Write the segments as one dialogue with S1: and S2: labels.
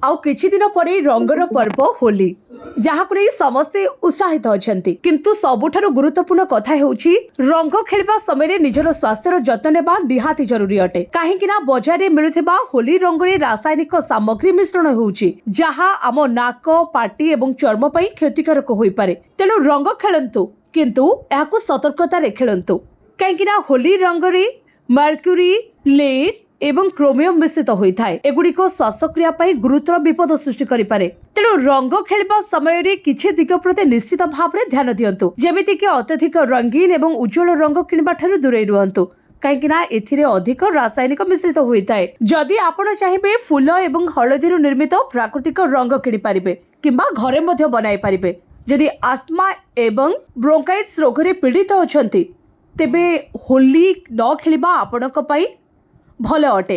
S1: आउ किछि दिन परे रंगर पर्व होली जहाँ को समस्ते उत्साहित अछंती किंतु सबुठारु गुरुत्वपूर्ण कथा हेउछि रंग खेलबा समय निजर स्वास्थ्यर जत्न नेबा निहाती जरूरी अटे काहेकि ना बाजार रे मिलुथिबा होली रंगरे रासायनिक सामग्री मिश्रण हेउछि जहाँ आम नाक पाटी एवं चर्म पई क्षतिकारक होई पारे तेणु रंग खेलंतु किंतु एहाकु सतर्कता रे खेलंतु काहेकि ना होली रंगरे मर्क्यूरी लेड एवं क्रोमियम मिश्रित होता है एगुड़िक श्वासक्रिया गुरुतर विपद सृष्टि करें तेणु रंग खेलवा समय किसी दिग प्रति निश्चित भाव में ध्यान दिंतु जमीक अत्यधिक रंगीन एवं उज्जवल रंग किणवा ठारू दूरे रुहतु कहीं अधिक रासायनिक मिश्रित होता है जदि आपण चाहिए फूल एवं हलदी निर्मित प्राकृतिक रंग किनीपारे किंबा घरे बनाई पारे जदि आस्थमा एवं ब्रोंकाइटिस रोग पीड़ित अच्छा तेबे होली न खेलवा आपण भल अटे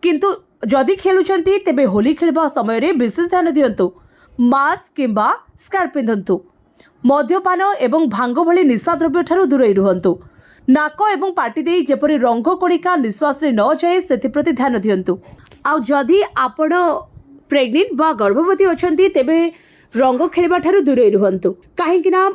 S1: किंतु जदि खेलुचंती तेबे होली खेलबा समय रे विशेष ध्यान दियंतु मास्क किंबा स्कार्फ पिंधंतु मद्यपान एवं भांग भली निशा द्रव्य ठारू दूरे रुहंतु नाक एवं पाटी दे जेपरि रंग कणिका निश्वास रे न जाए सेति प्रति ध्यान दियंतु आ जदि आपण प्रेग्नेंट बा गर्भवती अछंती तेबे रंग खेलबा ठारू दूरे रुहंतु काहेकि ना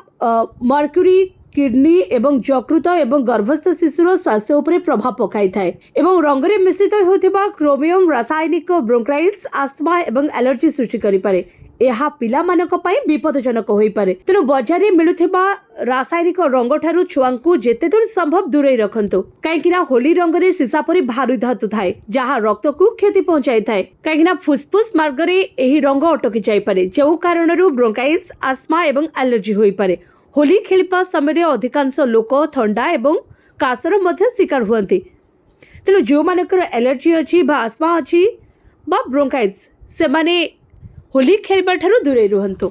S1: मर्क्यूरी किडनी एवं यकृत एवं गर्भस्थ शिशुर स्वास्थ्य उपरे प्रभाव पकाई थाए एवं रंगरे मिश्रित होथिबा क्रोमियम रासायनिक ब्रोंकाइटिस आस्थमा एवं एलर्जी सृष्टि करि पारे एहा पिला मानक पई विपदजनक होई पारे तेनु बाजार रे मिलुथिबा रासायनिक रंग ठारू छुआंकु जेते दूर संभव दूरे रखंतु काहेकि ना होली रंगरे सीसा परि भारी धातु थाए जहा रक्त को क्षति पहुंचाई थाए काहेकि ना फुसफुस मार्ग रे एही रंग अटकी जाई पारे जेउ कारणरू ब्रोंकाइटिस आस्थमा एवं एलर्जी होई पारे होली खेलवा समय अधिकांश लोक ठंडा एवं काशर मध्य शिकार हुअन्ति तेणु जो मानकर एलर्जी अच्छी बा आस्थमा अच्छी बा ब्रोंकाइटिस से माने होली खेलवा ठारू दूरे रुहंतु।